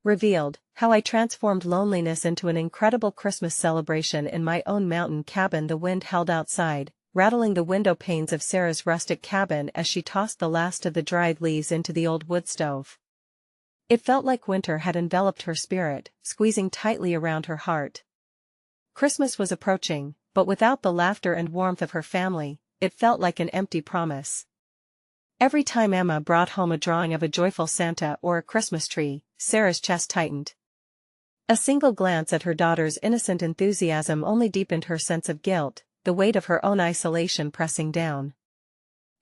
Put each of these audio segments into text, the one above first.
revealed how I transformed loneliness into an incredible Christmas celebration in my own mountain cabin. The wind howled outside, rattling the window panes of Sarah's rustic cabin as she tossed the last of the dried leaves into the old wood stove. It felt like winter had enveloped her spirit, squeezing tightly around her heart. Christmas was approaching, but without the laughter and warmth of her family, it felt like an empty promise. Every time Emma brought home a drawing of a joyful Santa or a Christmas tree, Sarah's chest tightened. A single glance at her daughter's innocent enthusiasm only deepened her sense of guilt, the weight of her own isolation pressing down.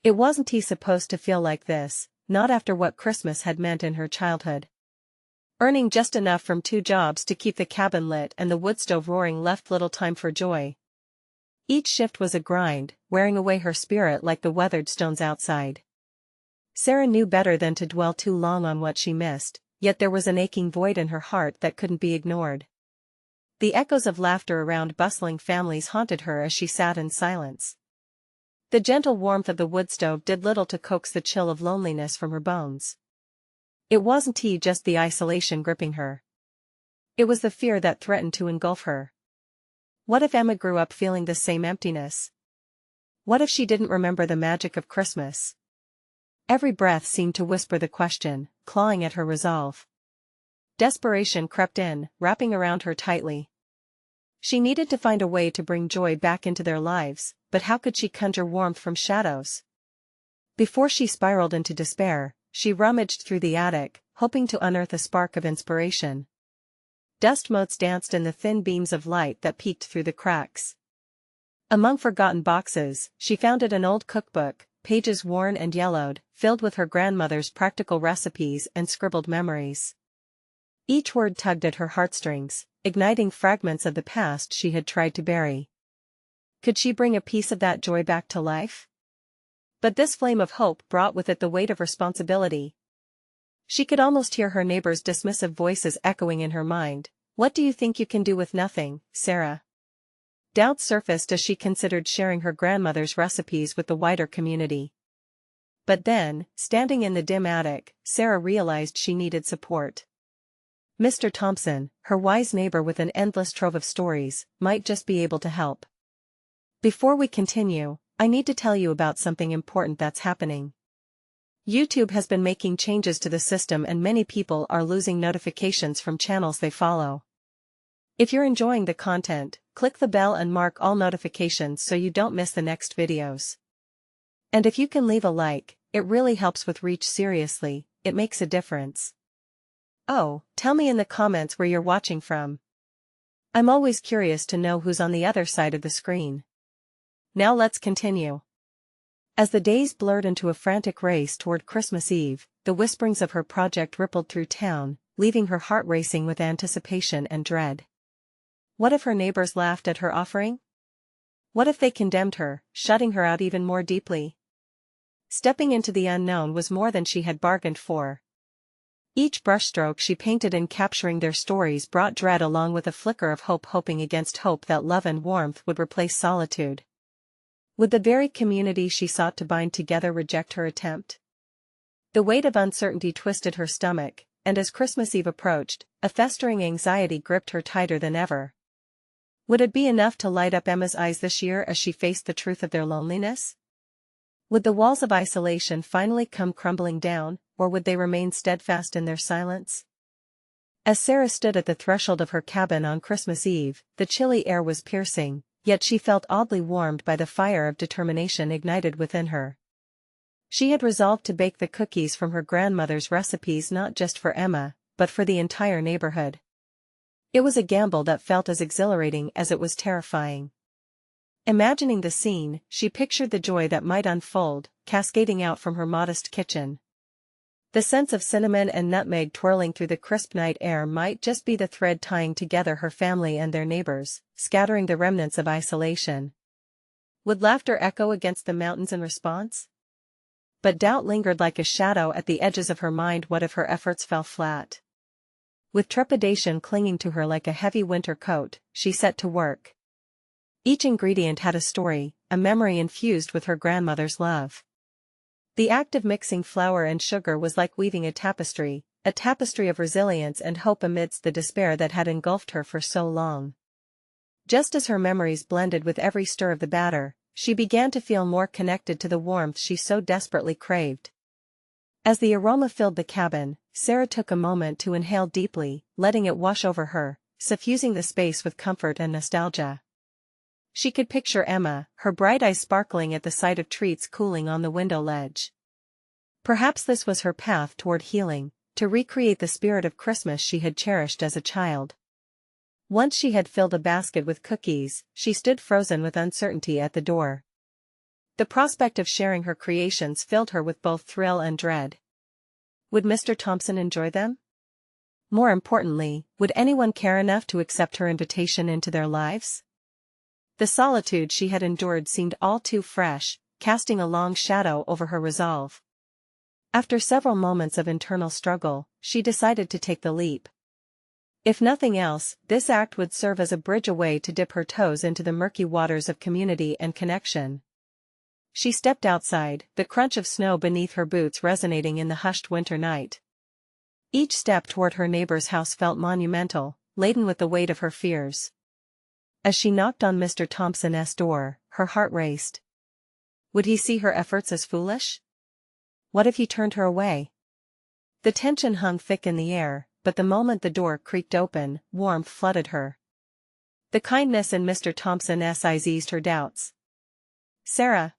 It wasn't he supposed to feel like this, not after what Christmas had meant in her childhood. Earning just enough from 2 jobs to keep the cabin lit and the wood stove roaring left little time for joy. Each shift was a grind, wearing away her spirit like the weathered stones outside. Sarah knew better than to dwell too long on what she missed, yet there was an aching void in her heart that couldn't be ignored. The echoes of laughter around bustling families haunted her as she sat in silence. The gentle warmth of the wood stove did little to coax the chill of loneliness from her bones. It wasn't just the isolation gripping her. It was the fear that threatened to engulf her. What if Emma grew up feeling the same emptiness? What if she didn't remember the magic of Christmas? Every breath seemed to whisper the question, clawing at her resolve. Desperation crept in, wrapping around her tightly. She needed to find a way to bring joy back into their lives, but how could she conjure warmth from shadows? Before she spiraled into despair, she rummaged through the attic, hoping to unearth a spark of inspiration. Dust motes danced in the thin beams of light that peeked through the cracks. Among forgotten boxes, she found an old cookbook, pages worn and yellowed, filled with her grandmother's practical recipes and scribbled memories. Each word tugged at her heartstrings, igniting fragments of the past she had tried to bury. Could she bring a piece of that joy back to life? But this flame of hope brought with it the weight of responsibility. She could almost hear her neighbors' dismissive voices echoing in her mind. "What do you think you can do with nothing, Sarah?" Doubts surfaced as she considered sharing her grandmother's recipes with the wider community. But then, standing in the dim attic, Sarah realized she needed support. Mr. Thompson, her wise neighbor with an endless trove of stories, might just be able to help. Before we continue, I need to tell you about something important that's happening. YouTube has been making changes to the system and many people are losing notifications from channels they follow. If you're enjoying the content, click the bell and mark all notifications so you don't miss the next videos. And if you can leave a like, it really helps with reach. Seriously, it makes a difference. Oh, tell me in the comments where you're watching from. I'm always curious to know who's on the other side of the screen. Now let's continue. As the days blurred into a frantic race toward Christmas Eve, the whisperings of her project rippled through town, leaving her heart racing with anticipation and dread. What if her neighbors laughed at her offering? What if they condemned her, shutting her out even more deeply? Stepping into the unknown was more than she had bargained for. Each brushstroke she painted in capturing their stories brought dread along with a flicker of hope, hoping against hope that love and warmth would replace solitude. Would the very community she sought to bind together reject her attempt? The weight of uncertainty twisted her stomach, and as Christmas Eve approached, a festering anxiety gripped her tighter than ever. Would it be enough to light up Emma's eyes this year as she faced the truth of their loneliness? Would the walls of isolation finally come crumbling down, or would they remain steadfast in their silence? As Sarah stood at the threshold of her cabin on Christmas Eve, the chilly air was piercing, yet she felt oddly warmed by the fire of determination ignited within her. She had resolved to bake the cookies from her grandmother's recipes not just for Emma, but for the entire neighborhood. It was a gamble that felt as exhilarating as it was terrifying. Imagining the scene, she pictured the joy that might unfold, cascading out from her modest kitchen. The scents of cinnamon and nutmeg twirling through the crisp night air might just be the thread tying together her family and their neighbors, scattering the remnants of isolation. Would laughter echo against the mountains in response? But doubt lingered like a shadow at the edges of her mind. What if her efforts fell flat? With trepidation clinging to her like a heavy winter coat, she set to work. Each ingredient had a story, a memory infused with her grandmother's love. The act of mixing flour and sugar was like weaving a tapestry, a tapestry of resilience and hope amidst the despair that had engulfed her for so long. Just as her memories blended with every stir of the batter, she began to feel more connected to the warmth she so desperately craved. As the aroma filled the cabin, Sarah took a moment to inhale deeply, letting it wash over her, suffusing the space with comfort and nostalgia. She could picture Emma, her bright eyes sparkling at the sight of treats cooling on the window ledge. Perhaps this was her path toward healing, to recreate the spirit of Christmas she had cherished as a child. Once she had filled a basket with cookies, she stood frozen with uncertainty at the door. The prospect of sharing her creations filled her with both thrill and dread. Would Mr. Thompson enjoy them? More importantly, would anyone care enough to accept her invitation into their lives? The solitude she had endured seemed all too fresh, casting a long shadow over her resolve. After several moments of internal struggle, she decided to take the leap. If nothing else, this act would serve as a bridge away to dip her toes into the murky waters of community and connection. She stepped outside, the crunch of snow beneath her boots resonating in the hushed winter night. Each step toward her neighbor's house felt monumental, laden with the weight of her fears. As she knocked on Mr. Thompson's door, her heart raced. Would he see her efforts as foolish? What if he turned her away? The tension hung thick in the air, but the moment the door creaked open, warmth flooded her. The kindness in Mr. Thompson's eyes eased her doubts. "Sarah!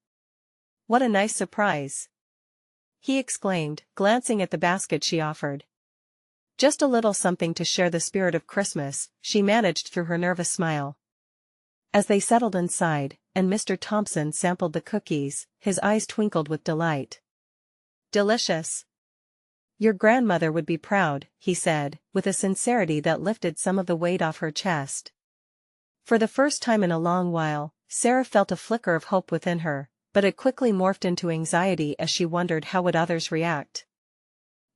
What a nice surprise!" he exclaimed, glancing at the basket she offered. Just a little something to share the spirit of Christmas, she managed through her nervous smile. As they settled inside, and Mr. Thompson sampled the cookies, his eyes twinkled with delight. "Delicious. Your grandmother would be proud," he said, with a sincerity that lifted some of the weight off her chest. For the first time in a long while, Sarah felt a flicker of hope within her, but it quickly morphed into anxiety as she wondered how would others react.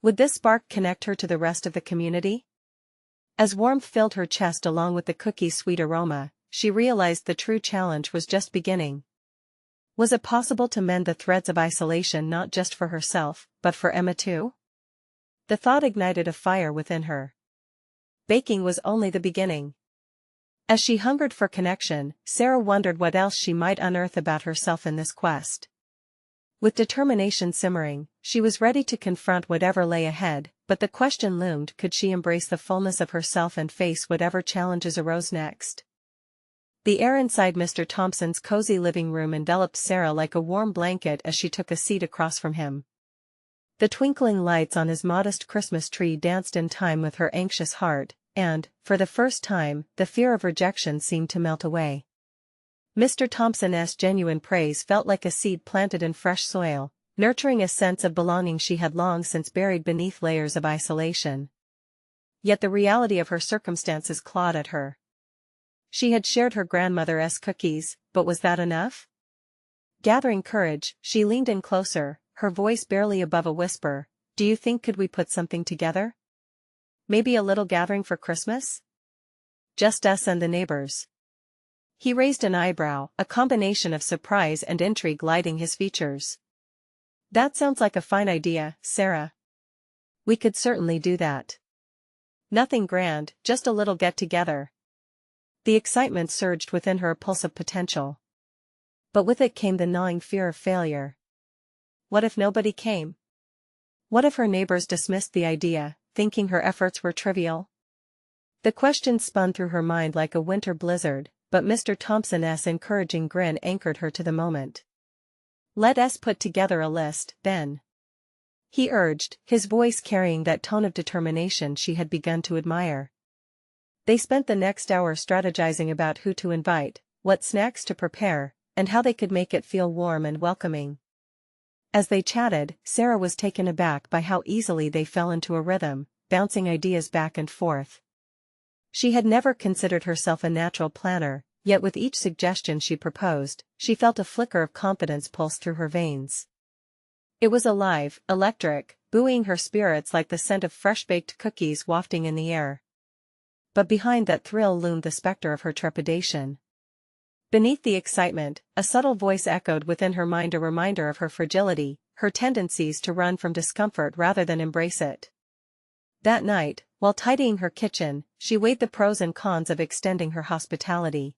Would this spark connect her to the rest of the community? As warmth filled her chest along with the cookie's sweet aroma, she realized the true challenge was just beginning. Was it possible to mend the threads of isolation not just for herself, but for Emma too? The thought ignited a fire within her. Baking was only the beginning. As she hungered for connection, Sarah wondered what else she might unearth about herself in this quest. With determination simmering, she was ready to confront whatever lay ahead, but the question loomed: could she embrace the fullness of herself and face whatever challenges arose next? The air inside Mr. Thompson's cozy living room enveloped Sarah like a warm blanket as she took a seat across from him. The twinkling lights on his modest Christmas tree danced in time with her anxious heart, and, for the first time, the fear of rejection seemed to melt away. Mr. Thompson's genuine praise felt like a seed planted in fresh soil, nurturing a sense of belonging she had long since buried beneath layers of isolation. Yet the reality of her circumstances clawed at her. She had shared her grandmother's cookies, but was that enough? Gathering courage, she leaned in closer, her voice barely above a whisper. "Do you think could we put something together? Maybe a little gathering for Christmas? Just us and the neighbors." He raised an eyebrow, a combination of surprise and intrigue lighting his features. "That sounds like a fine idea, Sarah. We could certainly do that. Nothing grand, just a little get-together." The excitement surged within her, a pulse of potential. But with it came the gnawing fear of failure. What if nobody came? What if her neighbors dismissed the idea, thinking her efforts were trivial? The question spun through her mind like a winter blizzard, but Mr. Thompson's encouraging grin anchored her to the moment. "Let us put together a list, then," he urged, his voice carrying that tone of determination she had begun to admire. They spent the next hour strategizing about who to invite, what snacks to prepare, and how they could make it feel warm and welcoming. As they chatted, Sarah was taken aback by how easily they fell into a rhythm, bouncing ideas back and forth. She had never considered herself a natural planner, yet with each suggestion she proposed, she felt a flicker of confidence pulse through her veins. It was alive, electric, buoying her spirits like the scent of fresh-baked cookies wafting in the air. But behind that thrill loomed the specter of her trepidation. Beneath the excitement, a subtle voice echoed within her mind, a reminder of her fragility, her tendencies to run from discomfort rather than embrace it. That night, while tidying her kitchen, she weighed the pros and cons of extending her hospitality.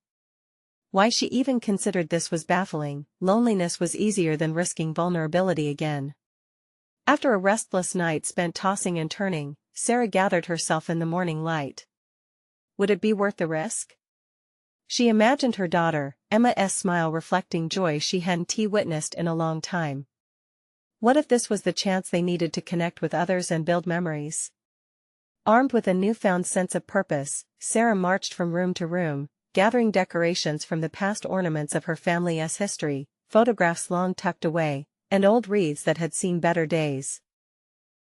Why she even considered this was baffling. Loneliness was easier than risking vulnerability again. After a restless night spent tossing and turning, Sarah gathered herself in the morning light. Would it be worth the risk? She imagined her daughter, Emma's smile reflecting joy she hadn't witnessed in a long time. What if this was the chance they needed to connect with others and build memories? Armed with a newfound sense of purpose, Sarah marched from room to room, gathering decorations from the past, ornaments of her family's history, photographs long tucked away, and old wreaths that had seen better days.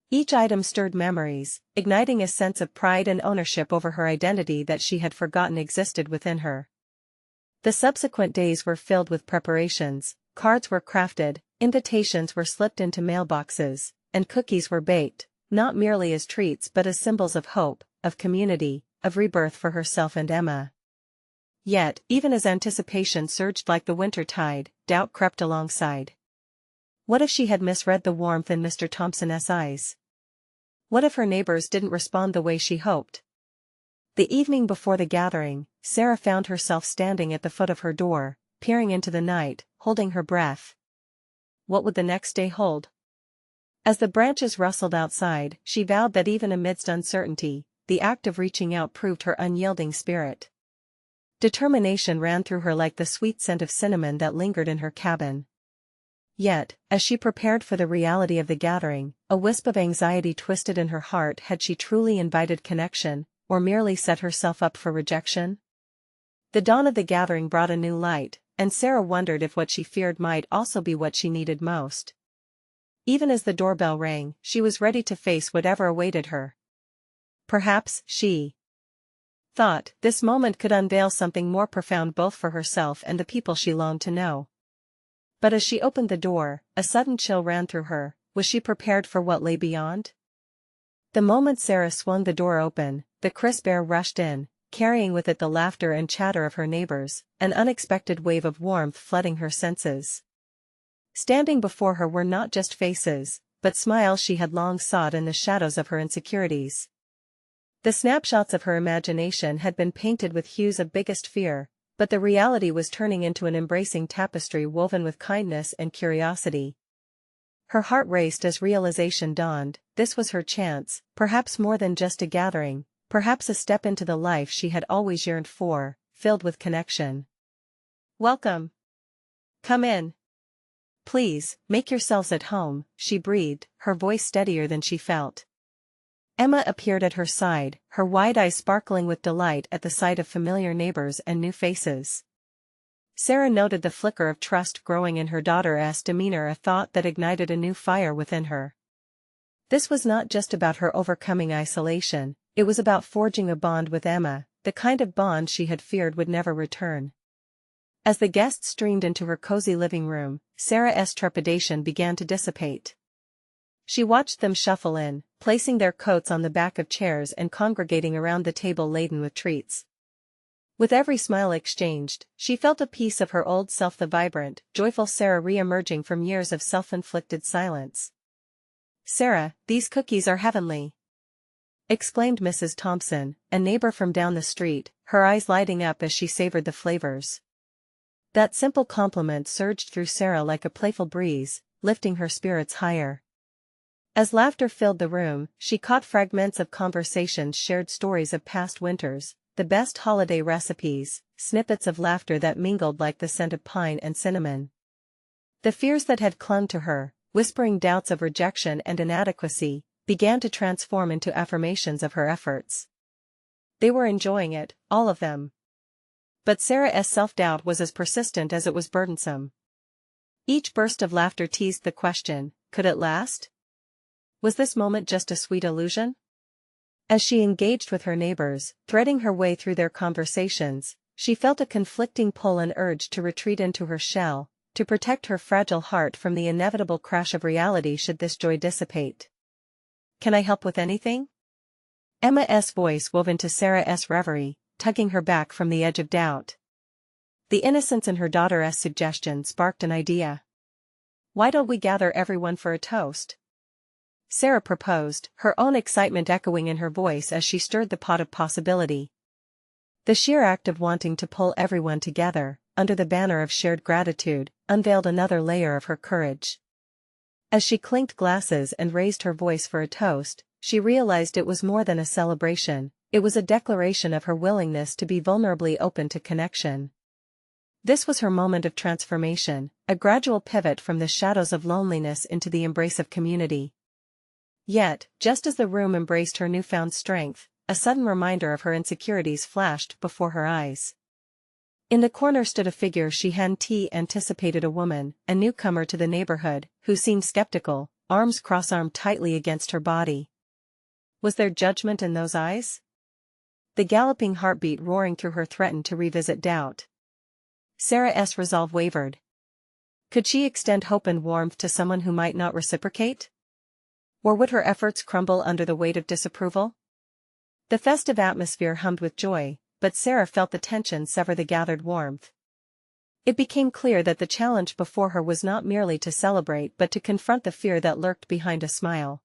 Each item stirred memories, igniting a sense of pride and ownership over her identity that she had forgotten existed within her. The subsequent days were filled with preparations. Cards were crafted, invitations were slipped into mailboxes, and cookies were baked, not merely as treats but as symbols of hope, of community, of rebirth for herself and Emma. Yet, even as anticipation surged like the winter tide, doubt crept alongside. What if she had misread the warmth in Mr. Thompson's eyes? What if her neighbors didn't respond the way she hoped? The evening before the gathering, Sarah found herself standing at the foot of her door, peering into the night, holding her breath. What would the next day hold? As the branches rustled outside, she vowed that even amidst uncertainty, the act of reaching out proved her unyielding spirit. Determination ran through her like the sweet scent of cinnamon that lingered in her cabin. Yet, as she prepared for the reality of the gathering, a wisp of anxiety twisted in her heart. Had she truly invited connection, or merely set herself up for rejection? The dawn of the gathering brought a new light, and Sarah wondered if what she feared might also be what she needed most. Even as the doorbell rang, she was ready to face whatever awaited her. Perhaps, she thought, this moment could unveil something more profound both for herself and the people she longed to know. But as she opened the door, a sudden chill ran through her. Was she prepared for what lay beyond? The moment Sarah swung the door open, the crisp air rushed in, carrying with it the laughter and chatter of her neighbors, an unexpected wave of warmth flooding her senses. Standing before her were not just faces, but smiles she had long sought in the shadows of her insecurities. The snapshots of her imagination had been painted with hues of biggest fear, but the reality was turning into an embracing tapestry woven with kindness and curiosity. Her heart raced as realization dawned. This was her chance, perhaps more than just a gathering, perhaps a step into the life she had always yearned for, filled with connection. Welcome. Come in. Please, make yourselves at home, she breathed, her voice steadier than she felt. Emma appeared at her side, her wide eyes sparkling with delight at the sight of familiar neighbors and new faces. Sarah noted the flicker of trust growing in her daughter's demeanor, a thought that ignited a new fire within her. This was not just about her overcoming isolation, it was about forging a bond with Emma, the kind of bond she had feared would never return. As the guests streamed into her cozy living room, Sarah's trepidation began to dissipate. She watched them shuffle in, placing their coats on the back of chairs and congregating around the table laden with treats. With every smile exchanged, she felt a piece of her old self, the vibrant, joyful Sarah re-emerging from years of self-inflicted silence. "Sarah, these cookies are heavenly!" exclaimed Mrs. Thompson, a neighbor from down the street, her eyes lighting up as she savored the flavors. That simple compliment surged through Sarah like a playful breeze, lifting her spirits higher. As laughter filled the room, she caught fragments of conversations, shared stories of past winters, the best holiday recipes, snippets of laughter that mingled like the scent of pine and cinnamon. The fears that had clung to her, whispering doubts of rejection and inadequacy, began to transform into affirmations of her efforts. They were enjoying it, all of them. But Sarah's self-doubt was as persistent as it was burdensome. Each burst of laughter teased the question, could it last? Was this moment just a sweet illusion? As she engaged with her neighbors, threading her way through their conversations, she felt a conflicting pull and urge to retreat into her shell, to protect her fragile heart from the inevitable crash of reality should this joy dissipate. "Can I help with anything?" Emma's voice wove into Sarah's reverie, tugging her back from the edge of doubt. The innocence in her daughter's suggestion sparked an idea. "Why don't we gather everyone for a toast?" Sarah proposed, her own excitement echoing in her voice as she stirred the pot of possibility. The sheer act of wanting to pull everyone together, under the banner of shared gratitude, unveiled another layer of her courage. As she clinked glasses and raised her voice for a toast, she realized it was more than a celebration, it was a declaration of her willingness to be vulnerably open to connection. This was her moment of transformation, a gradual pivot from the shadows of loneliness into the embrace of community. Yet, just as the room embraced her newfound strength, a sudden reminder of her insecurities flashed before her eyes. In the corner stood a figure she hadn't anticipated, a woman, a newcomer to the neighborhood, who seemed skeptical, arms cross-armed tightly against her body. Was there judgment in those eyes? The galloping heartbeat roaring through her threatened to revisit doubt. Sarah's resolve wavered. Could she extend hope and warmth to someone who might not reciprocate? Or would her efforts crumble under the weight of disapproval? The festive atmosphere hummed with joy, but Sarah felt the tension sever the gathered warmth. It became clear that the challenge before her was not merely to celebrate but to confront the fear that lurked behind a smile.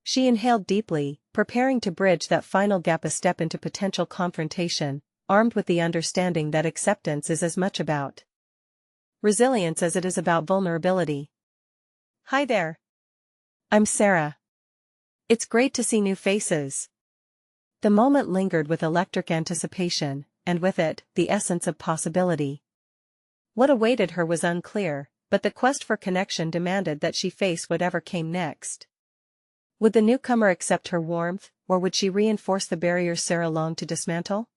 She inhaled deeply, preparing to bridge that final gap, a step into potential confrontation, armed with the understanding that acceptance is as much about resilience as it is about vulnerability. Hi there. I'm Sarah. It's great to see new faces. The moment lingered with electric anticipation, and with it, the essence of possibility. What awaited her was unclear, but the quest for connection demanded that she face whatever came next. Would the newcomer accept her warmth, or would she reinforce the barriers Sarah longed to dismantle?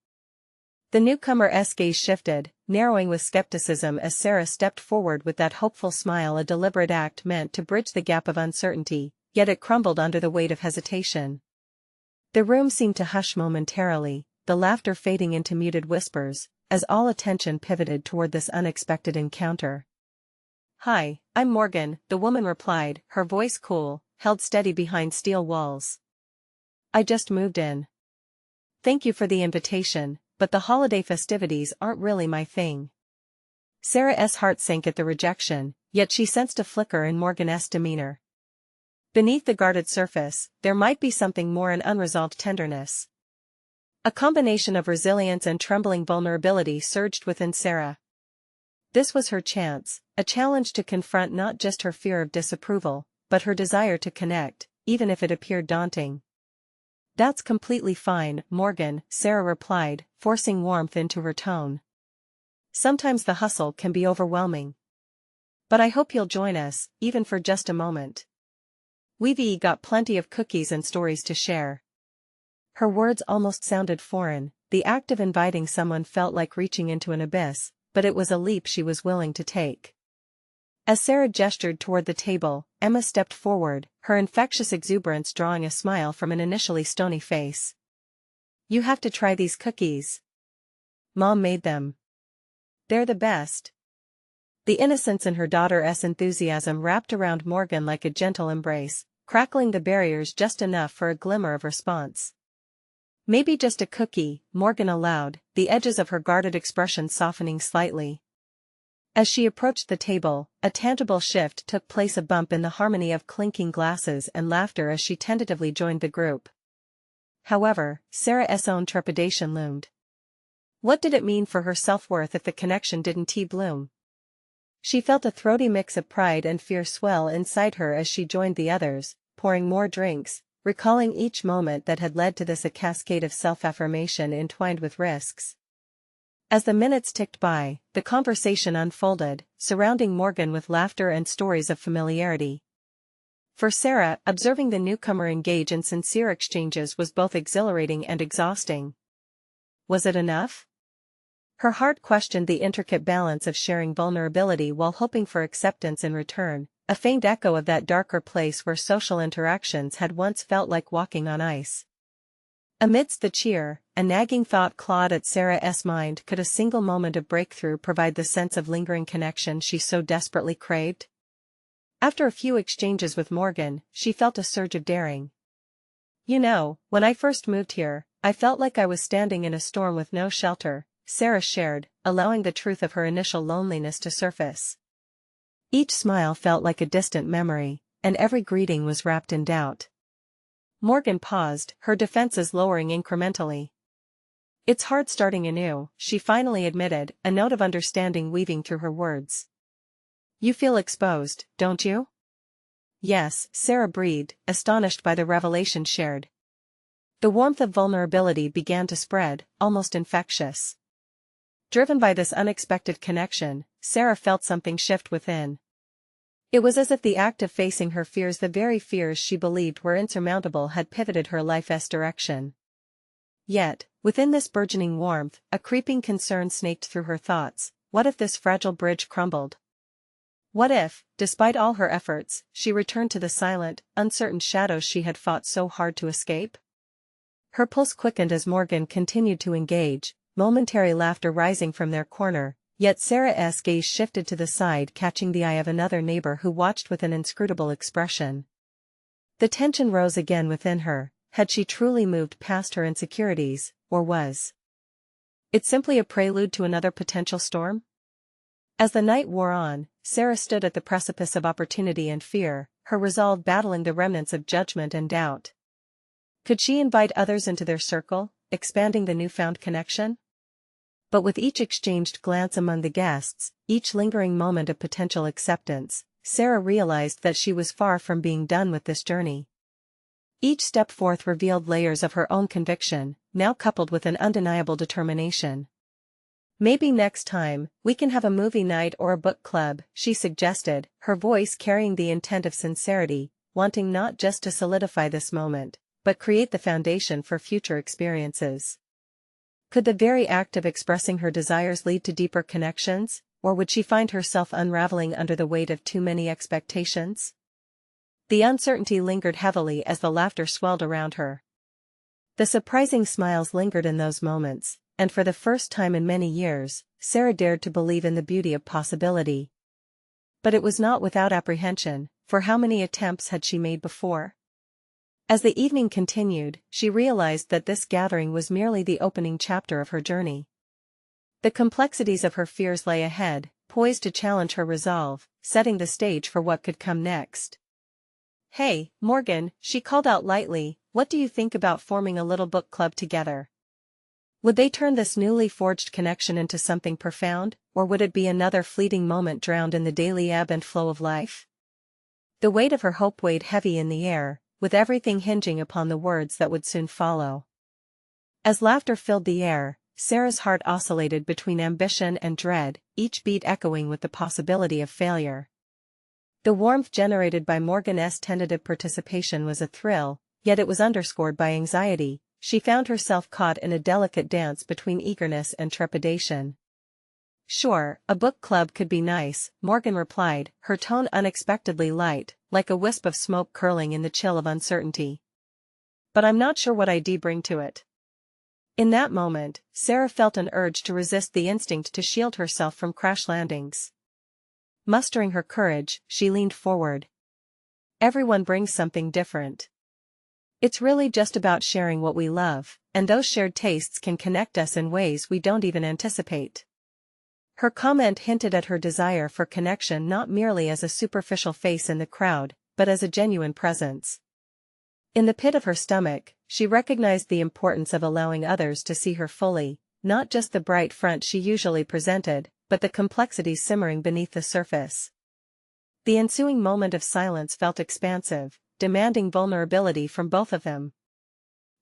The newcomer's gaze shifted, narrowing with skepticism as Sarah stepped forward with that hopeful smile, a deliberate act meant to bridge the gap of uncertainty, yet it crumbled under the weight of hesitation. The room seemed to hush momentarily, the laughter fading into muted whispers, as all attention pivoted toward this unexpected encounter. Hi, I'm Morgan, the woman replied, her voice cool, held steady behind steel walls. I just moved in. Thank you for the invitation, but the holiday festivities aren't really my thing. Sarah's heart sank at the rejection, yet she sensed a flicker in Morgan's demeanor. Beneath the guarded surface, there might be something more, an unresolved tenderness. A combination of resilience and trembling vulnerability surged within Sarah. This was her chance, a challenge to confront not just her fear of disapproval, but her desire to connect, even if it appeared daunting. That's completely fine, Morgan, Sarah replied, forcing warmth into her tone. Sometimes the hustle can be overwhelming. But I hope you'll join us, even for just a moment. We've got plenty of cookies and stories to share. Her words almost sounded foreign, the act of inviting someone felt like reaching into an abyss, but it was a leap she was willing to take. As Sarah gestured toward the table, Emma stepped forward, her infectious exuberance drawing a smile from an initially stony face. You have to try these cookies. Mom made them. They're the best. The innocence in her daughter's enthusiasm wrapped around Morgan like a gentle embrace, crackling the barriers just enough for a glimmer of response. Maybe just a cookie, Morgan allowed, the edges of her guarded expression softening slightly. As she approached the table, a tangible shift took place, a bump in the harmony of clinking glasses and laughter as she tentatively joined the group. However, Sarah's own trepidation loomed. What did it mean for her self-worth if the connection didn't bloom? She felt a throaty mix of pride and fear swell inside her as she joined the others, pouring more drinks, recalling each moment that had led to this, a cascade of self-affirmation entwined with risks. As the minutes ticked by, the conversation unfolded, surrounding Morgan with laughter and stories of familiarity. For Sarah, observing the newcomer engage in sincere exchanges was both exhilarating and exhausting. Was it enough? Her heart questioned the intricate balance of sharing vulnerability while hoping for acceptance in return, a faint echo of that darker place where social interactions had once felt like walking on ice. Amidst the cheer, a nagging thought clawed at Sarah's mind. Could a single moment of breakthrough provide the sense of lingering connection she so desperately craved? After a few exchanges with Morgan, she felt a surge of daring. You know, when I first moved here, I felt like I was standing in a storm with no shelter, Sarah shared, allowing the truth of her initial loneliness to surface. Each smile felt like a distant memory, and every greeting was wrapped in doubt. Morgan paused, her defenses lowering incrementally. "It's hard starting anew," she finally admitted, a note of understanding weaving through her words. "You feel exposed, don't you?" "Yes," Sarah breathed, astonished by the revelation shared. The warmth of vulnerability began to spread, almost infectious. Driven by this unexpected connection, Sarah felt something shift within. It was as if the act of facing her fears, the very fears she believed were insurmountable, had pivoted her life's direction. Yet, within this burgeoning warmth, a creeping concern snaked through her thoughts. What if this fragile bridge crumbled? What if, despite all her efforts, she returned to the silent, uncertain shadows she had fought so hard to escape? Her pulse quickened as Morgan continued to engage, momentary laughter rising from their corner, yet Sarah's gaze shifted to the side, catching the eye of another neighbor who watched with an inscrutable expression. The tension rose again within her. Had she truly moved past her insecurities, or was it simply a prelude to another potential storm? As the night wore on, Sarah stood at the precipice of opportunity and fear, her resolve battling the remnants of judgment and doubt. Could she invite others into their circle, expanding the newfound connection? But with each exchanged glance among the guests, each lingering moment of potential acceptance, Sarah realized that she was far from being done with this journey. Each step forth revealed layers of her own conviction, now coupled with an undeniable determination. "Maybe next time, we can have a movie night or a book club," she suggested, her voice carrying the intent of sincerity, wanting not just to solidify this moment, but create the foundation for future experiences. Could the very act of expressing her desires lead to deeper connections, or would she find herself unraveling under the weight of too many expectations? The uncertainty lingered heavily as the laughter swelled around her. The surprising smiles lingered in those moments, and for the first time in many years, Sarah dared to believe in the beauty of possibility. But it was not without apprehension, for how many attempts had she made before? As the evening continued, she realized that this gathering was merely the opening chapter of her journey. The complexities of her fears lay ahead, poised to challenge her resolve, setting the stage for what could come next. "Hey, Morgan," she called out lightly, "what do you think about forming a little book club together? Would they turn this newly forged connection into something profound, or would it be another fleeting moment drowned in the daily ebb and flow of life?" The weight of her hope weighed heavy in the air, with everything hinging upon the words that would soon follow. As laughter filled the air, Sarah's heart oscillated between ambition and dread, each beat echoing with the possibility of failure. The warmth generated by Morgan's tentative participation was a thrill, yet it was underscored by anxiety. She found herself caught in a delicate dance between eagerness and trepidation. "Sure, a book club could be nice," Morgan replied, her tone unexpectedly light, like a wisp of smoke curling in the chill of uncertainty. "But I'm not sure what I'd bring to it." In that moment, Sarah felt an urge to resist, the instinct to shield herself from crash landings. Mustering her courage, she leaned forward. "Everyone brings something different. It's really just about sharing what we love, and those shared tastes can connect us in ways we don't even anticipate." Her comment hinted at her desire for connection, not merely as a superficial face in the crowd, but as a genuine presence. In the pit of her stomach, she recognized the importance of allowing others to see her fully, not just the bright front she usually presented, but the complexities simmering beneath the surface. The ensuing moment of silence felt expansive, demanding vulnerability from both of them.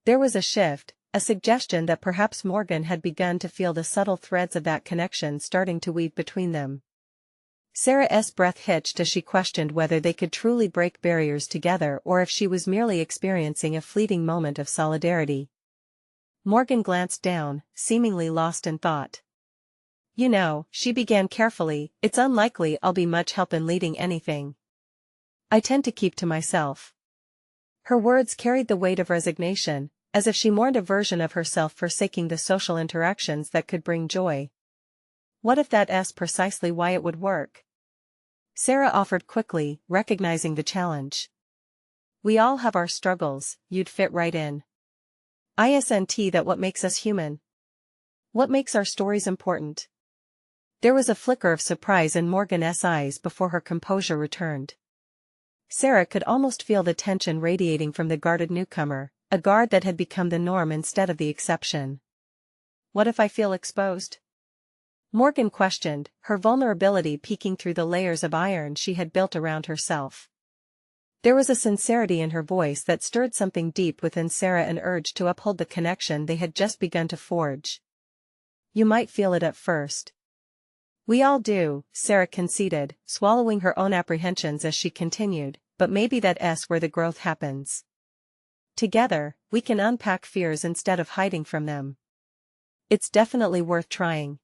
There was a shift, a suggestion that perhaps Morgan had begun to feel the subtle threads of that connection starting to weave between them. Sarah's breath hitched as she questioned whether they could truly break barriers together or if she was merely experiencing a fleeting moment of solidarity. Morgan glanced down, seemingly lost in thought. "You know," she began carefully, "it's unlikely I'll be much help in leading anything. I tend to keep to myself." Her words carried the weight of resignation, as if she mourned a version of herself forsaking the social interactions that could bring joy. What if that's precisely why it would work? Sarah offered quickly, recognizing the challenge. "We all have our struggles, you'd fit right in. Isn't that what makes us human? What makes our stories important?" There was a flicker of surprise in Morgan's eyes before her composure returned. Sarah could almost feel the tension radiating from the guarded newcomer, a guard that had become the norm instead of the exception. What if I feel exposed? Morgan questioned, her vulnerability peeking through the layers of iron she had built around herself. There was a sincerity in her voice that stirred something deep within Sarah, an urge to uphold the connection they had just begun to forge. You might feel it at first. We all do, Sarah conceded, swallowing her own apprehensions as she continued, but maybe that's where the growth happens. Together, we can unpack fears instead of hiding from them. It's definitely worth trying.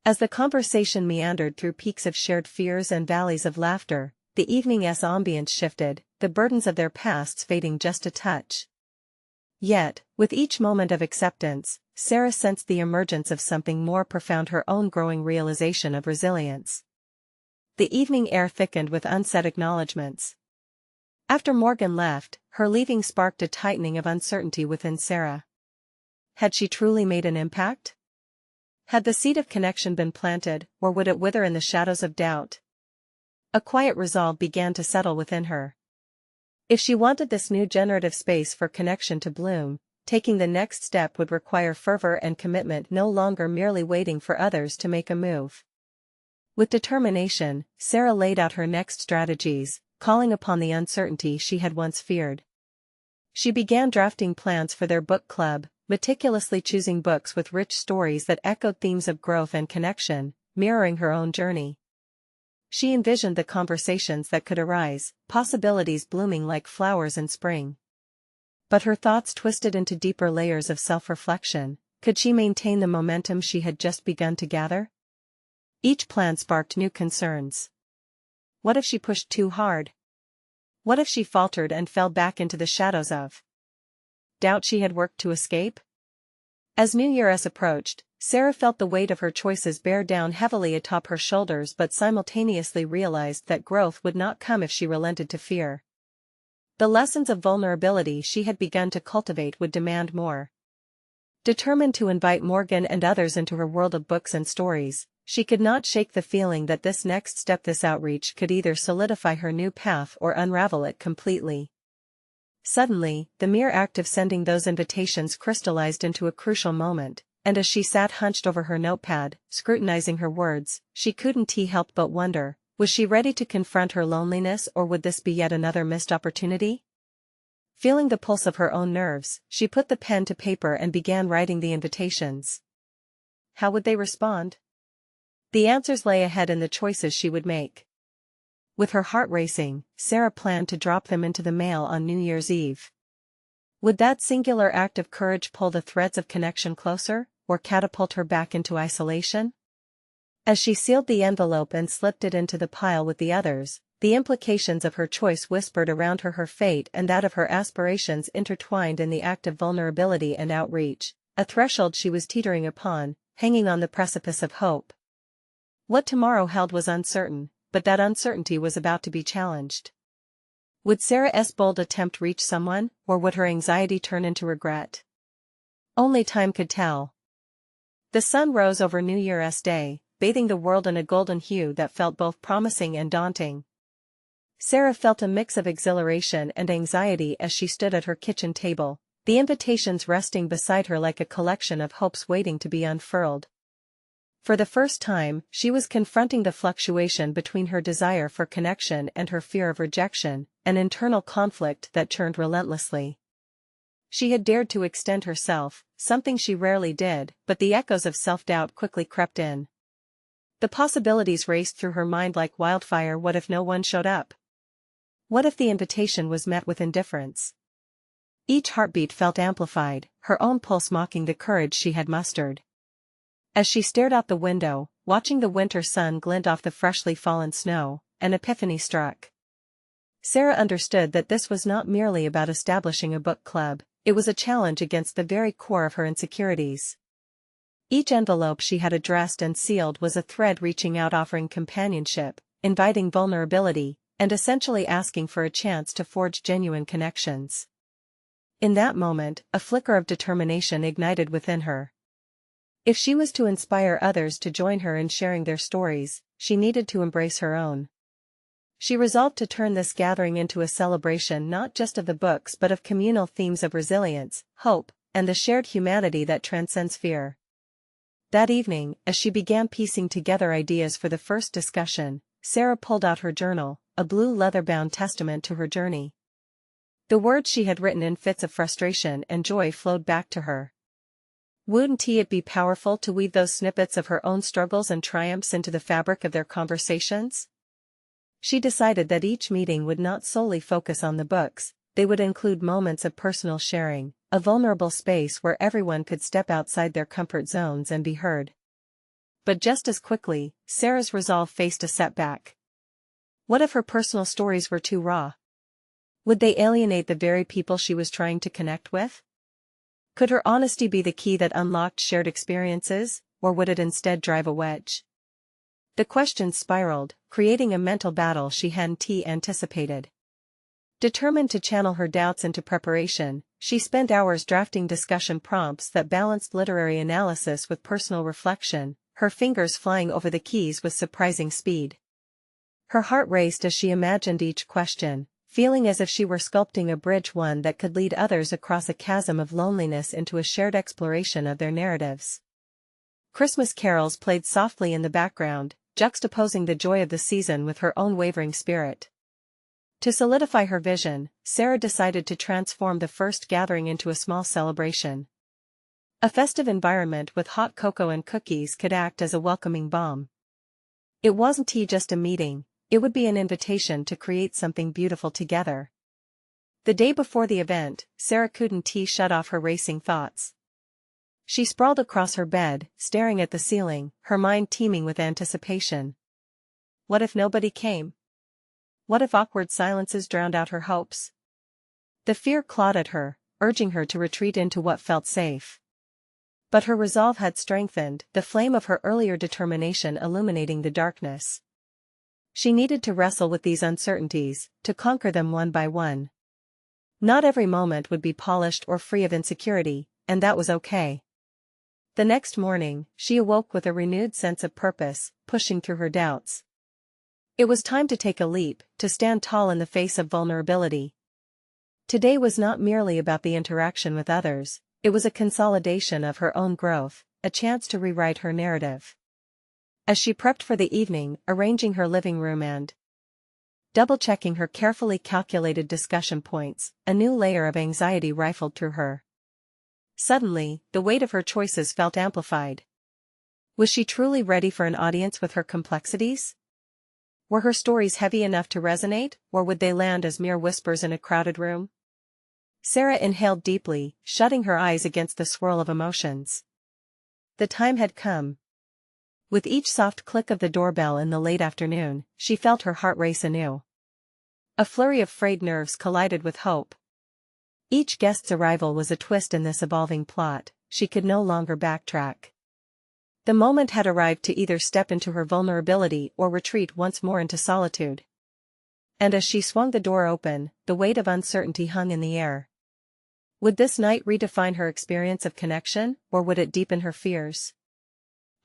As the conversation meandered through peaks of shared fears and valleys of laughter, the evening's ambience shifted, the burdens of their pasts fading just a touch. Yet, with each moment of acceptance, Sarah sensed the emergence of something more profound, her own growing realization of resilience. The evening air thickened with unsaid acknowledgments. After Morgan left, her leaving sparked a tightening of uncertainty within Sarah. Had she truly made an impact? Had the seed of connection been planted, or would it wither in the shadows of doubt? A quiet resolve began to settle within her. If she wanted this new generative space for connection to bloom, taking the next step would require fervor and commitment, no longer merely waiting for others to make a move. With determination, Sarah laid out her next strategies, calling upon the uncertainty she had once feared. She began drafting plans for their book club, meticulously choosing books with rich stories that echoed themes of growth and connection, mirroring her own journey. She envisioned the conversations that could arise, possibilities blooming like flowers in spring. But her thoughts twisted into deeper layers of self-reflection. Could she maintain the momentum she had just begun to gather? Each plan sparked new concerns. What if she pushed too hard? What if she faltered and fell back into the shadows of doubt she had worked to escape? As New Year's approached, Sarah felt the weight of her choices bear down heavily atop her shoulders, but simultaneously realized that growth would not come if she relented to fear. The lessons of vulnerability she had begun to cultivate would demand more. Determined to invite Morgan and others into her world of books and stories, she could not shake the feeling that this next step, this outreach, could either solidify her new path or unravel it completely. Suddenly, the mere act of sending those invitations crystallized into a crucial moment, and as she sat hunched over her notepad, scrutinizing her words, she couldn't help but wonder, was she ready to confront her loneliness, or would this be yet another missed opportunity? Feeling the pulse of her own nerves, she put the pen to paper and began writing the invitations. How would they respond? The answers lay ahead in the choices she would make. With her heart racing, Sarah planned to drop them into the mail on New Year's Eve. Would that singular act of courage pull the threads of connection closer, or catapult her back into isolation? As she sealed the envelope and slipped it into the pile with the others, the implications of her choice whispered around her. Her fate and that of her aspirations intertwined in the act of vulnerability and outreach, a threshold she was teetering upon, hanging on the precipice of hope. What tomorrow held was uncertain, but that uncertainty was about to be challenged. Would Sarah's bold attempt reach someone, or would her anxiety turn into regret? Only time could tell. The sun rose over New Year's Day, bathing the world in a golden hue that felt both promising and daunting. Sarah felt a mix of exhilaration and anxiety as she stood at her kitchen table, the invitations resting beside her like a collection of hopes waiting to be unfurled. For the first time, she was confronting the fluctuation between her desire for connection and her fear of rejection, an internal conflict that churned relentlessly. She had dared to extend herself, something she rarely did, but the echoes of self-doubt quickly crept in. The possibilities raced through her mind like wildfire. What if no one showed up? What if the invitation was met with indifference? Each heartbeat felt amplified, her own pulse mocking the courage she had mustered. As she stared out the window, watching the winter sun glint off the freshly fallen snow, an epiphany struck. Sarah understood that this was not merely about establishing a book club, it was a challenge against the very core of her insecurities. Each envelope she had addressed and sealed was a thread reaching out, offering companionship, inviting vulnerability, and essentially asking for a chance to forge genuine connections. In that moment, a flicker of determination ignited within her. If she was to inspire others to join her in sharing their stories, she needed to embrace her own. She resolved to turn this gathering into a celebration not just of the books but of communal themes of resilience, hope, and the shared humanity that transcends fear. That evening, as she began piecing together ideas for the first discussion, Sarah pulled out her journal, a blue leather-bound testament to her journey. The words she had written in fits of frustration and joy flowed back to her. Wouldn't it be powerful to weave those snippets of her own struggles and triumphs into the fabric of their conversations? She decided that each meeting would not solely focus on the books, they would include moments of personal sharing, a vulnerable space where everyone could step outside their comfort zones and be heard. But just as quickly, Sarah's resolve faced a setback. What if her personal stories were too raw? Would they alienate the very people she was trying to connect with? Could her honesty be the key that unlocked shared experiences, or would it instead drive a wedge? The questions spiraled, creating a mental battle she hadn't anticipated. Determined to channel her doubts into preparation, she spent hours drafting discussion prompts that balanced literary analysis with personal reflection, her fingers flying over the keys with surprising speed. Her heart raced as she imagined each question, feeling as if she were sculpting a bridge, one that could lead others across a chasm of loneliness into a shared exploration of their narratives. Christmas carols played softly in the background, juxtaposing the joy of the season with her own wavering spirit. To solidify her vision, Sarah decided to transform the first gathering into a small celebration. A festive environment with hot cocoa and cookies could act as a welcoming balm. It wasn't just a meeting, it would be an invitation to create something beautiful together. The day before the event, Sarah couldn't shut off her racing thoughts. She sprawled across her bed, staring at the ceiling, her mind teeming with anticipation. What if nobody came? What if awkward silences drowned out her hopes? The fear clawed at her, urging her to retreat into what felt safe. But her resolve had strengthened, the flame of her earlier determination illuminating the darkness. She needed to wrestle with these uncertainties, to conquer them one by one. Not every moment would be polished or free of insecurity, and that was okay. The next morning, she awoke with a renewed sense of purpose, pushing through her doubts. It was time to take a leap, to stand tall in the face of vulnerability. Today was not merely about the interaction with others, it was a consolidation of her own growth, a chance to rewrite her narrative. As she prepped for the evening, arranging her living room and double-checking her carefully calculated discussion points, a new layer of anxiety rifled through her. Suddenly, the weight of her choices felt amplified. Was she truly ready for an audience with her complexities? Were her stories heavy enough to resonate, or would they land as mere whispers in a crowded room? Sarah inhaled deeply, shutting her eyes against the swirl of emotions. The time had come. With each soft click of the doorbell in the late afternoon, she felt her heart race anew. A flurry of frayed nerves collided with hope. Each guest's arrival was a twist in this evolving plot, she could no longer backtrack. The moment had arrived to either step into her vulnerability or retreat once more into solitude. And as she swung the door open, the weight of uncertainty hung in the air. Would this night redefine her experience of connection, or would it deepen her fears?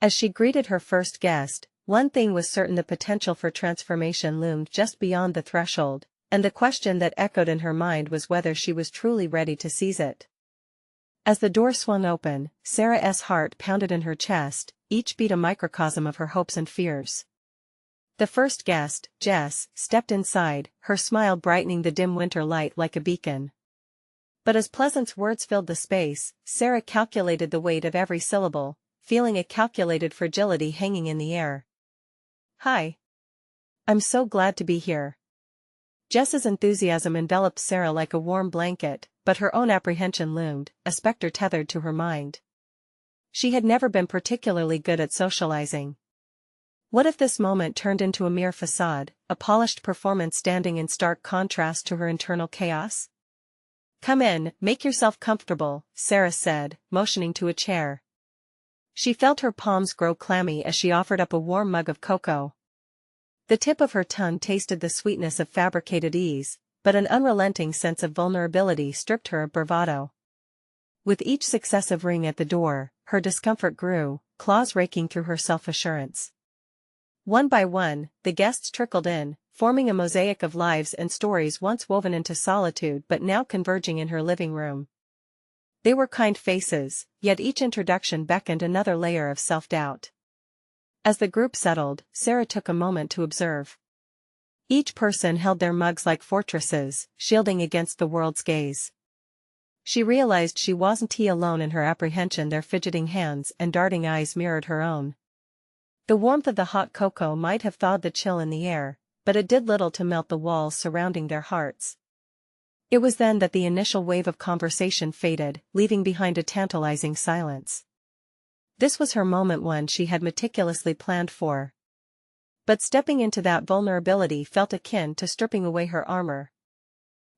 As she greeted her first guest, one thing was certain: the potential for transformation loomed just beyond the threshold, and the question that echoed in her mind was whether she was truly ready to seize it. As the door swung open, Sarah's heart pounded in her chest, each beat a microcosm of her hopes and fears. The first guest, Jess, stepped inside, her smile brightening the dim winter light like a beacon. But as Pleasant's words filled the space, Sarah calculated the weight of every syllable, feeling a calculated fragility hanging in the air. "Hi. I'm so glad to be here." Jess's enthusiasm enveloped Sarah like a warm blanket, but her own apprehension loomed, a specter tethered to her mind. She had never been particularly good at socializing. What if this moment turned into a mere facade, a polished performance standing in stark contrast to her internal chaos? "Come in, make yourself comfortable," Sarah said, motioning to a chair. She felt her palms grow clammy as she offered up a warm mug of cocoa. The tip of her tongue tasted the sweetness of fabricated ease, but an unrelenting sense of vulnerability stripped her of bravado. With each successive ring at the door, her discomfort grew, claws raking through her self-assurance. One by one, the guests trickled in, forming a mosaic of lives and stories once woven into solitude but now converging in her living room. They were kind faces, yet each introduction beckoned another layer of self-doubt. As the group settled, Sarah took a moment to observe. Each person held their mugs like fortresses, shielding against the world's gaze. She realized she wasn't alone in her apprehension. Their fidgeting hands and darting eyes mirrored her own. The warmth of the hot cocoa might have thawed the chill in the air, but it did little to melt the walls surrounding their hearts. It was then that the initial wave of conversation faded, leaving behind a tantalizing silence. This was her moment, one she had meticulously planned for. But stepping into that vulnerability felt akin to stripping away her armor.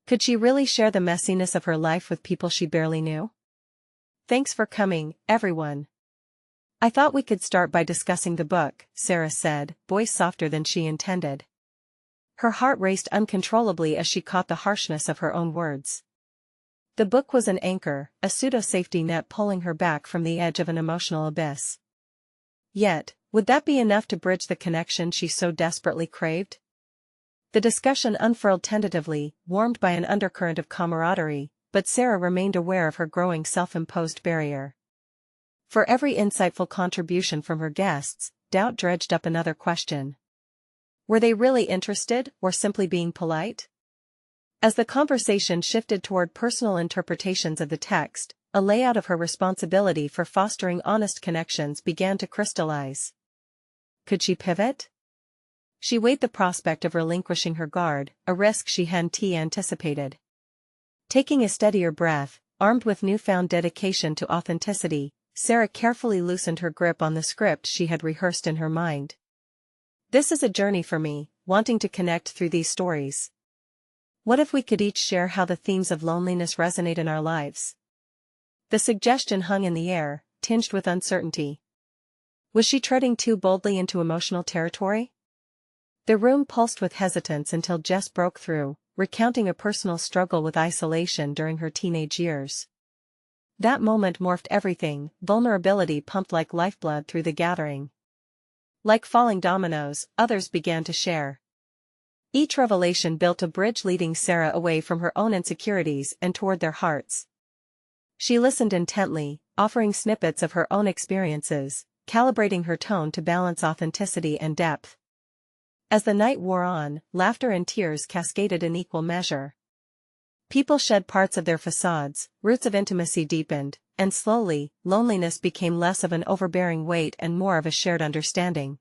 Could she really share the messiness of her life with people she barely knew? "Thanks for coming, everyone. I thought we could start by discussing the book," Sarah said, voice softer than she intended. Her heart raced uncontrollably as she caught the harshness of her own words. The book was an anchor, a pseudo-safety net pulling her back from the edge of an emotional abyss. Yet, would that be enough to bridge the connection she so desperately craved? The discussion unfurled tentatively, warmed by an undercurrent of camaraderie, but Sarah remained aware of her growing self-imposed barrier. For every insightful contribution from her guests, doubt dredged up another question. Were they really interested, or simply being polite? As the conversation shifted toward personal interpretations of the text, a layout of her responsibility for fostering honest connections began to crystallize. Could she pivot? She weighed the prospect of relinquishing her guard, a risk she hadn't anticipated. Taking a steadier breath, armed with newfound dedication to authenticity, Sarah carefully loosened her grip on the script she had rehearsed in her mind. "This is a journey for me, wanting to connect through these stories. What if we could each share how the themes of loneliness resonate in our lives?" The suggestion hung in the air, tinged with uncertainty. Was she treading too boldly into emotional territory? The room pulsed with hesitance until Jess broke through, recounting a personal struggle with isolation during her teenage years. That moment morphed everything. Vulnerability pumped like lifeblood through the gathering. Like falling dominoes, others began to share. Each revelation built a bridge leading Sarah away from her own insecurities and toward their hearts. She listened intently, offering snippets of her own experiences, calibrating her tone to balance authenticity and depth. As the night wore on, laughter and tears cascaded in equal measure. People shed parts of their facades, roots of intimacy deepened, and slowly, loneliness became less of an overbearing weight and more of a shared understanding.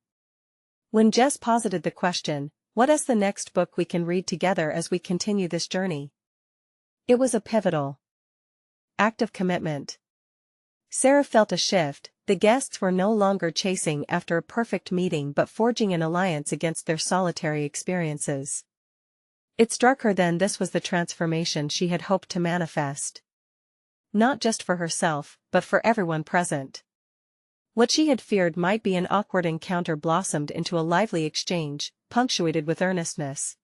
When Jess posited the question, "What is the next book we can read together as we continue this journey?" It was a pivotal act of commitment. Sarah felt a shift. The guests were no longer chasing after a perfect meeting but forging an alliance against their solitary experiences. It struck her then this was the transformation she had hoped to manifest. Not just for herself, but for everyone present. What she had feared might be an awkward encounter blossomed into a lively exchange, punctuated with earnestness.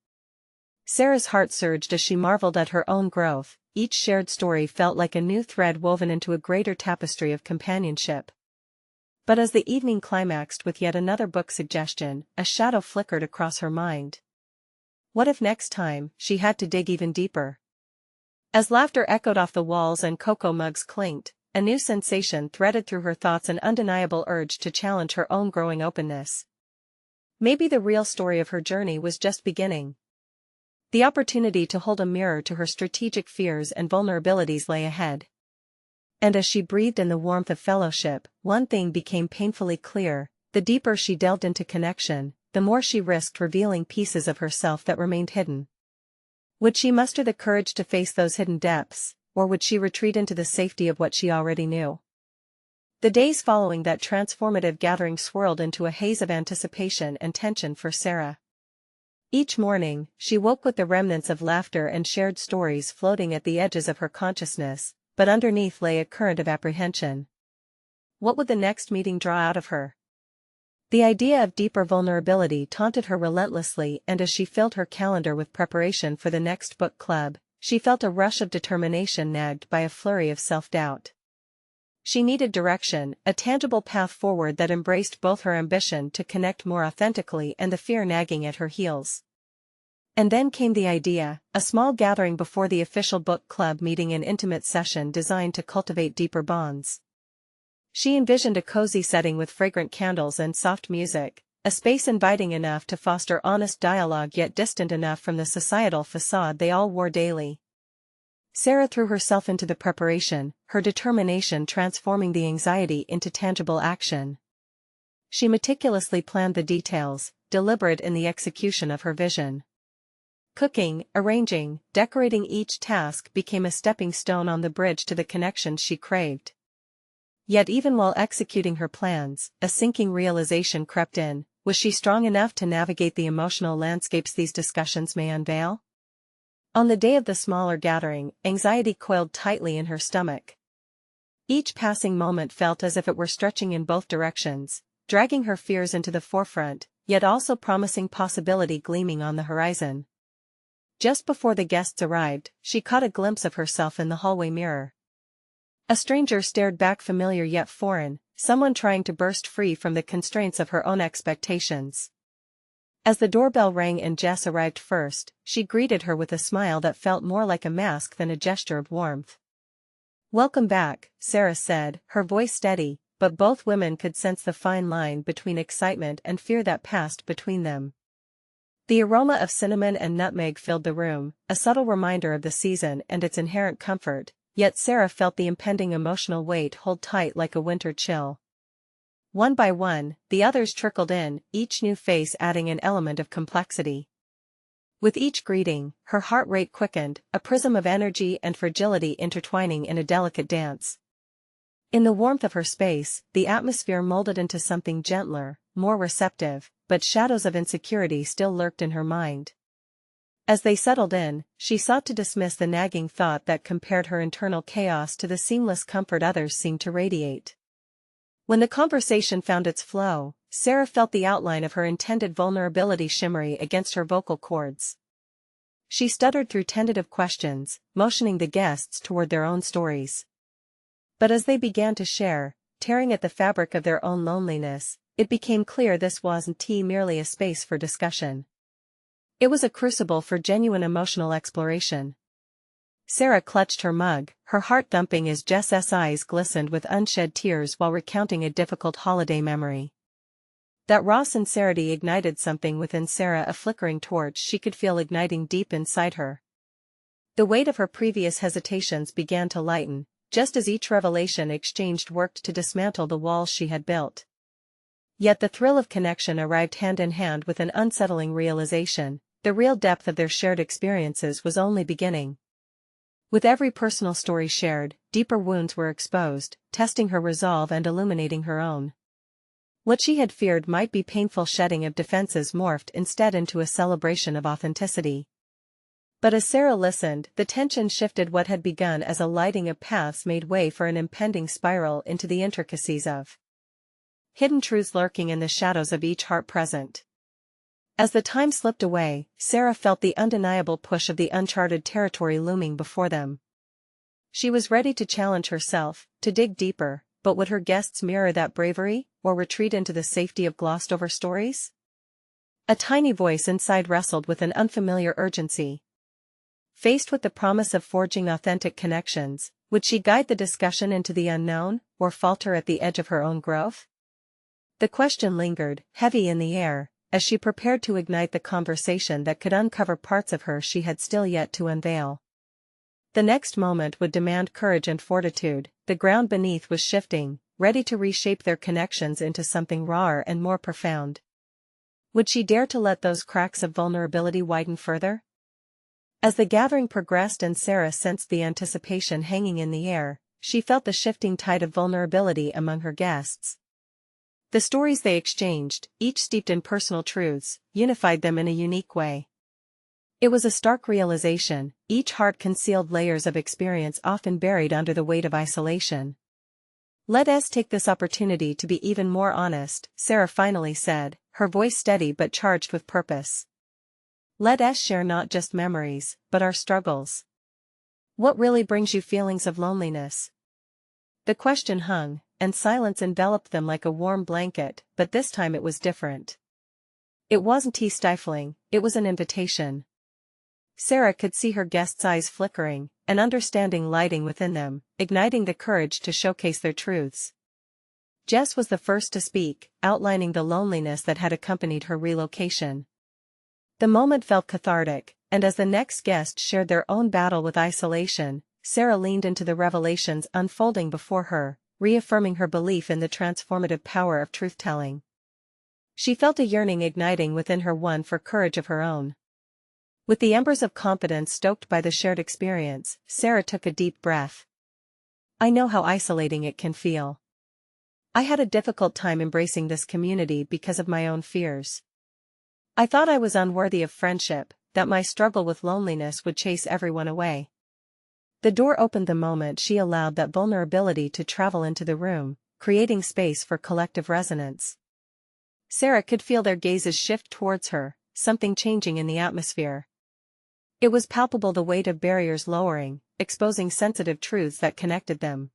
Sarah's heart surged as she marveled at her own growth. Each shared story felt like a new thread woven into a greater tapestry of companionship. But as the evening climaxed with yet another book suggestion, a shadow flickered across her mind. What if next time, she had to dig even deeper? As laughter echoed off the walls and cocoa mugs clinked, a new sensation threaded through her thoughts, an undeniable urge to challenge her own growing openness. Maybe the real story of her journey was just beginning. The opportunity to hold a mirror to her strategic fears and vulnerabilities lay ahead. And as she breathed in the warmth of fellowship, one thing became painfully clear: the deeper she delved into connection, the more she risked revealing pieces of herself that remained hidden. Would she muster the courage to face those hidden depths, or would she retreat into the safety of what she already knew? The days following that transformative gathering swirled into a haze of anticipation and tension for Sarah. Each morning, she woke with the remnants of laughter and shared stories floating at the edges of her consciousness, but underneath lay a current of apprehension. What would the next meeting draw out of her? The idea of deeper vulnerability taunted her relentlessly, and as she filled her calendar with preparation for the next book club, she felt a rush of determination nagged by a flurry of self-doubt. She needed direction, a tangible path forward that embraced both her ambition to connect more authentically and the fear nagging at her heels. And then came the idea, a small gathering before the official book club meeting, an intimate session designed to cultivate deeper bonds. She envisioned a cozy setting with fragrant candles and soft music, a space inviting enough to foster honest dialogue yet distant enough from the societal facade they all wore daily. Sarah threw herself into the preparation, her determination transforming the anxiety into tangible action. She meticulously planned the details, deliberate in the execution of her vision. Cooking, arranging, decorating, each task became a stepping stone on the bridge to the connection she craved. Yet even while executing her plans, a sinking realization crept in: was she strong enough to navigate the emotional landscapes these discussions may unveil? On the day of the smaller gathering, anxiety coiled tightly in her stomach. Each passing moment felt as if it were stretching in both directions, dragging her fears into the forefront, yet also promising possibility gleaming on the horizon. Just before the guests arrived, she caught a glimpse of herself in the hallway mirror. A stranger stared back, familiar yet foreign, someone trying to burst free from the constraints of her own expectations. As the doorbell rang and Jess arrived first, she greeted her with a smile that felt more like a mask than a gesture of warmth. "Welcome back," Sarah said, her voice steady, but both women could sense the fine line between excitement and fear that passed between them. The aroma of cinnamon and nutmeg filled the room, a subtle reminder of the season and its inherent comfort, yet Sarah felt the impending emotional weight hold tight like a winter chill. One by one, the others trickled in, each new face adding an element of complexity. With each greeting, her heart rate quickened, a prism of energy and fragility intertwining in a delicate dance. In the warmth of her space, the atmosphere molded into something gentler, more receptive, but shadows of insecurity still lurked in her mind. As they settled in, she sought to dismiss the nagging thought that compared her internal chaos to the seamless comfort others seemed to radiate. When the conversation found its flow, Sarah felt the outline of her intended vulnerability shimmery against her vocal cords. She stuttered through tentative questions, motioning the guests toward their own stories. But as they began to share, tearing at the fabric of their own loneliness, it became clear this wasn't merely a space for discussion. It was a crucible for genuine emotional exploration. Sarah clutched her mug, her heart thumping as Jess's eyes glistened with unshed tears while recounting a difficult holiday memory. That raw sincerity ignited something within Sarah, a flickering torch she could feel igniting deep inside her. The weight of her previous hesitations began to lighten, just as each revelation exchanged worked to dismantle the walls she had built. Yet the thrill of connection arrived hand in hand with an unsettling realization: the real depth of their shared experiences was only beginning. With every personal story shared, deeper wounds were exposed, testing her resolve and illuminating her own. What she had feared might be painful shedding of defenses morphed instead into a celebration of authenticity. But as Sarah listened, the tension shifted. What had begun as a lighting of paths made way for an impending spiral into the intricacies of hidden truths lurking in the shadows of each heart present. As the time slipped away, Sarah felt the undeniable push of the uncharted territory looming before them. She was ready to challenge herself, to dig deeper, but would her guests mirror that bravery, or retreat into the safety of glossed-over stories? A tiny voice inside wrestled with an unfamiliar urgency. Faced with the promise of forging authentic connections, would she guide the discussion into the unknown, or falter at the edge of her own growth? The question lingered, heavy in the air, as she prepared to ignite the conversation that could uncover parts of her she had still yet to unveil. The next moment would demand courage and fortitude. The ground beneath was shifting, ready to reshape their connections into something rawer and more profound. Would she dare to let those cracks of vulnerability widen further? As the gathering progressed and Sarah sensed the anticipation hanging in the air, she felt the shifting tide of vulnerability among her guests. The stories they exchanged, each steeped in personal truths, unified them in a unique way. It was a stark realization: each heart concealed layers of experience often buried under the weight of isolation. "Let us take this opportunity to be even more honest," Sarah finally said, her voice steady but charged with purpose. "Let us share not just memories, but our struggles. What really brings you feelings of loneliness?" The question hung, and silence enveloped them like a warm blanket, but this time it was different. It wasn't stifling, it was an invitation. Sarah could see her guests' eyes flickering, an understanding lighting within them, igniting the courage to showcase their truths. Jess was the first to speak, outlining the loneliness that had accompanied her relocation. The moment felt cathartic, and as the next guest shared their own battle with isolation, Sarah leaned into the revelations unfolding before her, reaffirming her belief in the transformative power of truth-telling. She felt a yearning igniting within her, one for courage of her own. With the embers of confidence stoked by the shared experience, Sarah took a deep breath. I know how isolating it can feel. I had a difficult time embracing this community because of my own fears. I thought I was unworthy of friendship, that my struggle with loneliness would chase everyone away. The door opened the moment she allowed that vulnerability to travel into the room, creating space for collective resonance. Sarah could feel their gazes shift towards her, something changing in the atmosphere. It was palpable, the weight of barriers lowering, exposing sensitive truths that connected them.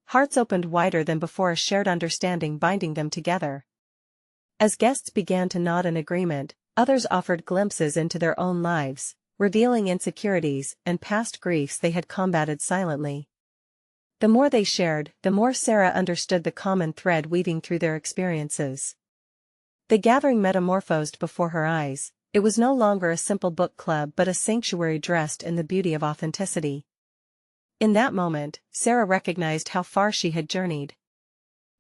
Hearts opened wider than before, a shared understanding binding them together. As guests began to nod in agreement, others offered glimpses into their own lives, revealing insecurities and past griefs they had combated silently. The more they shared, the more Sarah understood the common thread weaving through their experiences. The gathering metamorphosed before her eyes. It was no longer a simple book club but a sanctuary dressed in the beauty of authenticity. In that moment, Sarah recognized how far she had journeyed.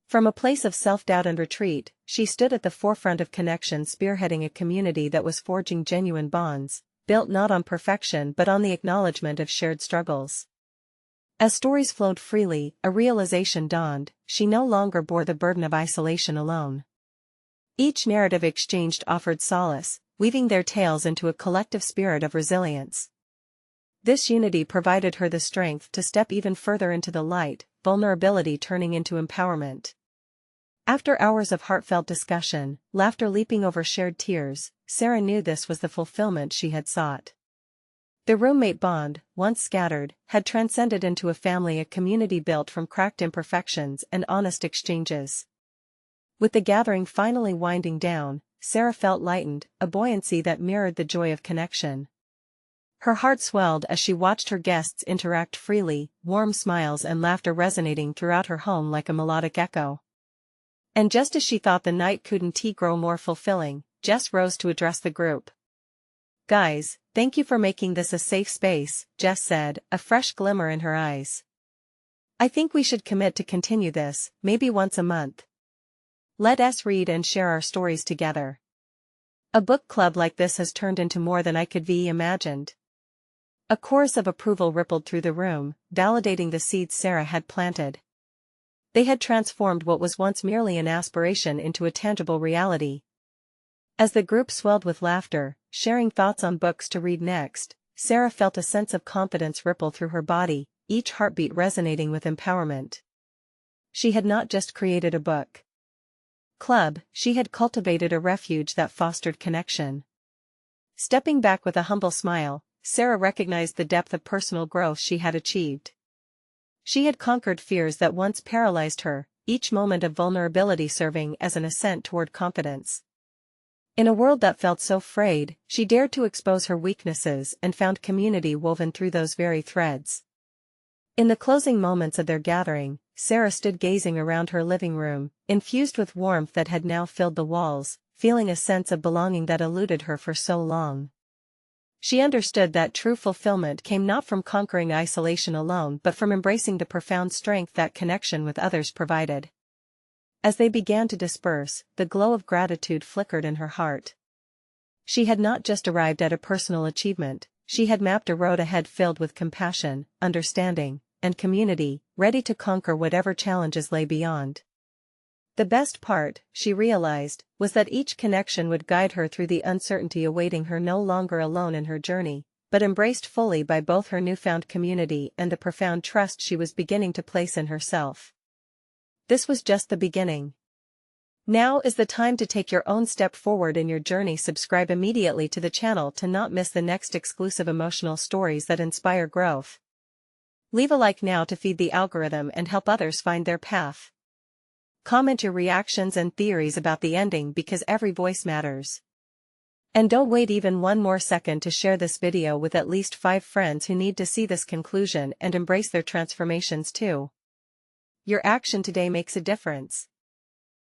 From a place of self-doubt and retreat, she stood at the forefront of connection, spearheading a community that was forging genuine bonds, built not on perfection but on the acknowledgement of shared struggles. As stories flowed freely, a realization dawned: she no longer bore the burden of isolation alone. Each narrative exchanged offered solace, weaving their tales into a collective spirit of resilience. This unity provided her the strength to step even further into the light, vulnerability turning into empowerment. After hours of heartfelt discussion, laughter leaping over shared tears, Sarah knew this was the fulfillment she had sought. The roommate bond, once scattered, had transcended into a family, a community built from cracked imperfections and honest exchanges. With the gathering finally winding down, Sarah felt lightened, a buoyancy that mirrored the joy of connection. Her heart swelled as she watched her guests interact freely, warm smiles and laughter resonating throughout her home like a melodic echo. And just as she thought the night couldn't grow more fulfilling, Jess rose to address the group. Guys, thank you for making this a safe space, Jess said, a fresh glimmer in her eyes. I think we should commit to continue this, maybe once a month. Let us read and share our stories together. A book club like this has turned into more than I could imagined. A chorus of approval rippled through the room, validating the seeds Sarah had planted. They had transformed what was once merely an aspiration into a tangible reality. As the group swelled with laughter, sharing thoughts on books to read next, Sarah felt a sense of confidence ripple through her body, each heartbeat resonating with empowerment. She had not just created a book club, she had cultivated a refuge that fostered connection. Stepping back with a humble smile, Sarah recognized the depth of personal growth she had achieved. She had conquered fears that once paralyzed her, each moment of vulnerability serving as an ascent toward confidence. In a world that felt so frayed, she dared to expose her weaknesses and found community woven through those very threads. In the closing moments of their gathering, Sarah stood gazing around her living room, infused with warmth that had now filled the walls, feeling a sense of belonging that eluded her for so long. She understood that true fulfillment came not from conquering isolation alone but from embracing the profound strength that connection with others provided. As they began to disperse, the glow of gratitude flickered in her heart. She had not just arrived at a personal achievement, she had mapped a road ahead filled with compassion, understanding, and community, ready to conquer whatever challenges lay beyond. The best part, she realized, was that each connection would guide her through the uncertainty, awaiting her no longer alone in her journey, but embraced fully by both her newfound community and the profound trust she was beginning to place in herself. This was just the beginning. Now is the time to take your own step forward in your journey. Subscribe immediately to the channel to not miss the next exclusive emotional stories that inspire growth. Leave a like now to feed the algorithm and help others find their path. Comment your reactions and theories about the ending because every voice matters. And don't wait even one more second to share this video with at least 5 friends who need to see this conclusion and embrace their transformations too. Your action today makes a difference.